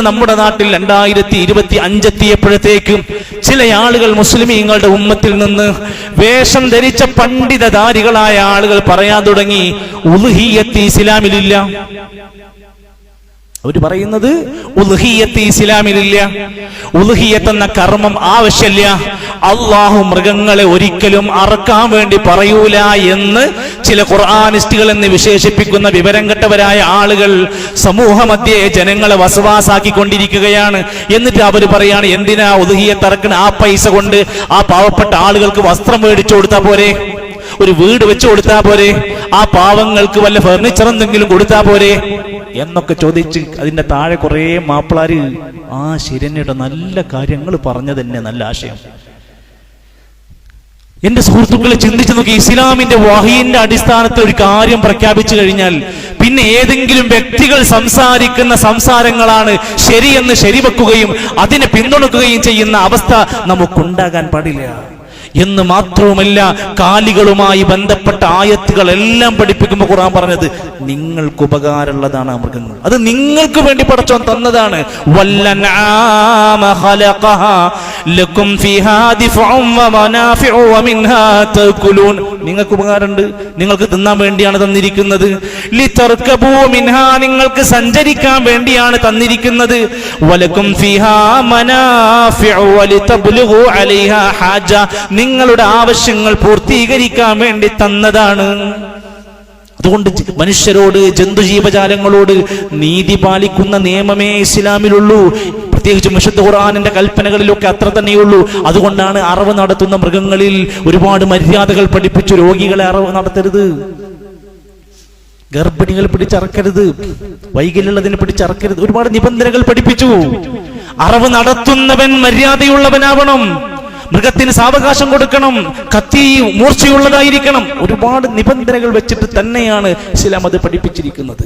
നമ്മുടെ നാട്ടിൽ 2025 എത്തിയപ്പോഴത്തേക്കും ചില ആളുകൾ മുസ്ലിമീങ്ങളുടെ ഉമ്മത്തിൽ നിന്ന് വേഷം ധരിച്ച പണ്ഡിതധാരികളായ ആളുകൾ പറയാൻ തുടങ്ങി, ഉളുഹിയ്യത്ത് ഇസ്ലാമിലില്ല. അവർ പറയുന്നത് ഉളുഹിയ്യത്ത് ഇസ്ലാമിലില്ല, ഉളുഹിയ്യത്ത് എന്ന കർമ്മം ആവശ്യമില്ല, അള്ളാഹു മൃഗങ്ങളെ ഒരിക്കലും അറക്കാൻ വേണ്ടി പറയൂല എന്ന് ചില ഖുർആനിസ്റ്റുകൾ എന്ന് വിശേഷിപ്പിക്കുന്ന വിവരം കെട്ടവരായ ആളുകൾ സമൂഹ മധ്യേ ജനങ്ങളെ വസവാസാക്കിക്കൊണ്ടിരിക്കുകയാണ്. എന്നിട്ട് അവർ പറയാണ്, എന്തിനാ ഉളുഹിയ്യത്ത് അറക്കണ? ആ പൈസ കൊണ്ട് ആ പാവപ്പെട്ട ആളുകൾക്ക് വസ്ത്രം മേടിച്ചു കൊടുത്താൽ പോരെ, ഒരു വീട് വെച്ചു കൊടുത്താ പോരെ, ആ പാവങ്ങൾക്ക് വല്ല ഫർണിച്ചർ എന്തെങ്കിലും കൊടുത്താ പോരെ എന്നൊക്കെ ചോദിച്ച് അതിന്റെ താഴെ കുറെ മാപ്പിളാര് ശരിയുടെ നല്ല കാര്യങ്ങൾ പറഞ്ഞു തന്നെ, നല്ല ആശയം. എന്റെ സുഹൃത്തുക്കളെ ചിന്തിച്ചു നോക്കി, ഇസ്ലാമിന്റെ വഹീന്റെ അടിസ്ഥാനത്തിൽ ഒരു കാര്യം പ്രഖ്യാപിച്ചു കഴിഞ്ഞാൽ പിന്നെ ഏതെങ്കിലും വ്യക്തികൾ സംസാരിക്കുന്ന സംസാരങ്ങളാണ് ശരിയെന്ന് ശരിവെക്കുകയും അതിനെ പിന്തുണക്കുകയും ചെയ്യുന്ന അവസ്ഥ നമുക്കുണ്ടാകാൻ പാടില്ല. എന്ന് മാത്രവുമല്ല, കാലികളുമായി ബന്ധപ്പെട്ട ആയത്തുകൾ എല്ലാം പഠിപ്പിക്കുമ്പോൾ ഖുർആൻ പറഞ്ഞത് നിങ്ങൾക്ക് ഉപകാരമുള്ളതാണ് ആ മൃഗങ്ങൾ, അത് നിങ്ങൾക്ക് വേണ്ടി പടച്ചോൻ തന്നതാണ്. വല്ലൻആമ ഖലഖഹാ ലക്കും ഫീഹാ ദിഫഉൻ വമനാഫിഉ വമിൻഹാ തഅകുലൂൻ. നിങ്ങൾക്ക് ഉപകാരമുണ്ട്, നിങ്ങൾക്ക് തിന്നാൻ വേണ്ടിയാണ് തന്നിരിക്കുന്നത്. ലിതർകബൂ മിൻഹാ, നിങ്ങൾക്ക് സഞ്ചരിക്കാൻ വേണ്ടിയാണ് തന്നിരിക്കുന്നത്. വലക്കും ഫീഹാ മനാഫിഉ വലിതബ്ലുഗൂ അലൈഹാ ഹാജ, നിങ്ങളുടെ ആവശ്യങ്ങൾ പൂർത്തീകരിക്കാൻ വേണ്ടി തന്നതാണ്. അതുകൊണ്ട് മനുഷ്യരോട് ജന്തുജീവജാലങ്ങളോട് നീതി പാലിക്കുന്ന നിയമമേ ഇസ്ലാമിലുള്ളൂ. പ്രത്യേകിച്ചും വിശുദ്ധ ഖുർആനിന്റെ കൽപ്പനകളിലൊക്കെ അത്ര തന്നെയുള്ളൂ. അതുകൊണ്ടാണ് അറവ് നടത്തുന്ന മൃഗങ്ങളിൽ ഒരുപാട് മര്യാദകൾ പഠിപ്പിച്ചു. രോഗികളെ അറവ് നടത്തരുത്, ഗർഭിണികൾ പിടിച്ചറക്കരുത്, വൈകല്യമുള്ളതിനെ പിടിച്ചറക്കരുത്, ഒരുപാട് നിബന്ധനകൾ പഠിപ്പിച്ചു. അറവ് നടത്തുന്നവൻ മര്യാദയുള്ളവനാവണം, മൃഗത്തിന് സാവകാശം കൊടുക്കണം, കത്തി മൂർച്ചയുള്ളതായിരിക്കണം, ഒരുപാട് നിബന്ധനകൾ വെച്ചിട്ട് തന്നെയാണ് ഇസ്ലാം അത് പഠിപ്പിച്ചിരിക്കുന്നത്.